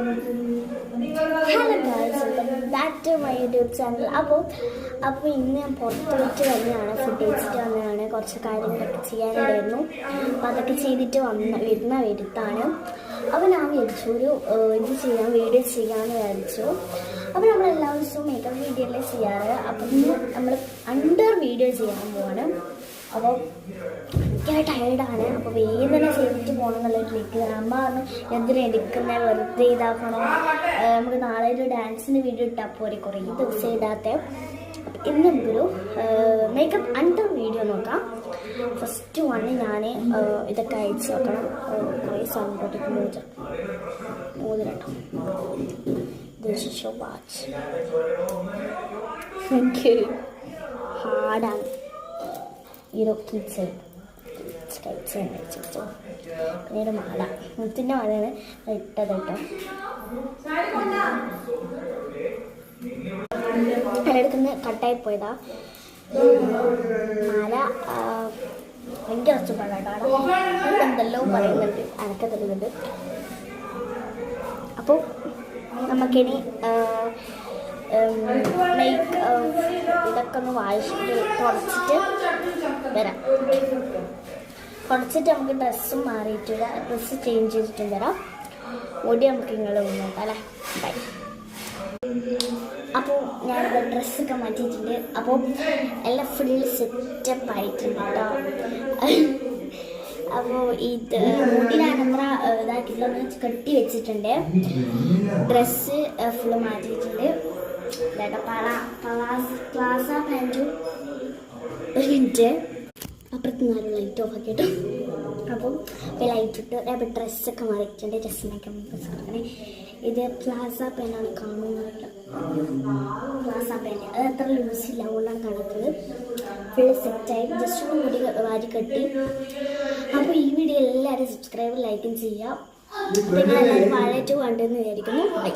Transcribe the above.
Hello guys, welcome back to my YouTube channel. അപ്പോൾ ഇന്ന് ഞാൻ പുറത്ത് പോയിട്ട് തന്നെയാണ്, ഫുഡ് കഴിച്ചിട്ട് വന്നതാണ്. കുറച്ച് കാര്യങ്ങളൊക്കെ ചെയ്യാനുണ്ടായിരുന്നു. അപ്പോൾ അതൊക്കെ ചെയ്തിട്ട് വരുത്താണ്. അപ്പോൾ ഞാൻ വിചാരിച്ചു വീഡിയോ ചെയ്യാമെന്ന് വിചാരിച്ചു. അപ്പോൾ നമ്മൾ എല്ലാ ദിവസവും മേക്കപ്പ് വീഡിയോ അല്ലേ ചെയ്യാറ്. അപ്പം ഇന്ന് നമ്മൾ അണ്ടർ വീഡിയോ ചെയ്യാൻ പോവാണ്. അപ്പോൾ എനിക്ക് ടയർഡാണ്. അപ്പോൾ വേഗം തന്നെ ചെയ്തിട്ട് പോകണം എന്നുള്ളതിലേക്ക് അമ്മ പറഞ്ഞു എന്തിനാ എടുക്കുന്നത്, വെറുതെ ഇതാക്കണോ, നമുക്ക് നാളെ ഒരു ഡാൻസിൻ്റെ വീഡിയോ ഇട്ടാൽ പോരെ, കുറേ ദിവസം ഇടാത്ത. ഇന്ന് നമുക്കൊരു മേക്കപ്പ് അണ്ടർ വീഡിയോ നോക്കാം. ഫസ്റ്റ് വണ് ഞാൻ ഇതൊക്കെ അയച്ച് നോക്കണം. കുറേ സൗണ്ടൊക്കെ മോതിരട്ടോ. This is your watch. എനിക്ക് ഹാർഡാണ് പിന്നീട് മാല, മുത്തിൻ്റെ മാലയാണ് ഇട്ടത് കേട്ടോ. അതിലെടുക്കുന്ന കട്ടായി പോയതാ മാല. ഭയങ്കര ഒച്ചപ്പാടാട്ടോ. എന്തെല്ലോ പറയുന്നുണ്ട്, അനക്ക തരുന്നുണ്ട്. അപ്പോൾ നമുക്കിനി ഇതൊക്കെ ഒന്ന് വായിച്ചിട്ട് തുടച്ചിട്ട് വരാം. തുടച്ചിട്ട് നമുക്ക് ഡ്രസ്സും മാറിയിട്ടില്ല, ഡ്രസ്സ് ചേഞ്ച് ചെയ്തിട്ടും വരാം. മുടി നമുക്ക് നിങ്ങൾ നോക്കാം അല്ലേ. ബൈ. അപ്പോൾ ഞാനിത് ഡ്രസ്സൊക്കെ മാറ്റിയിട്ടുണ്ട്. അപ്പോൾ എല്ലാം ഫുള്ള് സെറ്റപ്പ് ആയിട്ടുണ്ട് കേട്ടോ. അപ്പോൾ ഇത് മുടി ഞാനത്ര ഇതാക്കിയിട്ടൊന്ന് കെട്ടി വെച്ചിട്ടുണ്ട്. ഡ്രസ്സ് ഫുള്ള് മാറ്റിയിട്ടുണ്ട്. പ്ലാസ പാൻറ്റും ഒരു മിനിറ്റ് അപ്പുറത്ത് നിന്നാലും ലൈറ്റ് ഓഫ് ആക്കിയിട്ട്. അപ്പം ലൈറ്റ് ഇട്ട് അപ്പോൾ ഡ്രസ്സൊക്കെ മാറിയിട്ടുണ്ട്. ഡ്രസ്സ് മേക്കപ്പ് ഇത് പ്ലാസ പാൻ്റാണ് കാണുന്നത്. പ്ലാസ പാൻറ്റ് അത് അത്ര ലൂസില്ല, അതുകൊണ്ടാണ് കാണുന്നത്. ഫുള്ള് സെറ്റായി ജസ്റ്റ് ഒന്ന് മുടി വാരി കെട്ടി. അപ്പോൾ ഈ വീഡിയോ എല്ലാവരും സബ്സ്ക്രൈബ് ലൈക്കും ചെയ്യാം. നിങ്ങളെല്ലാവരും വാഴ 2 കണ്ടെന്ന് വിചാരിക്കുന്നു. ബൈ.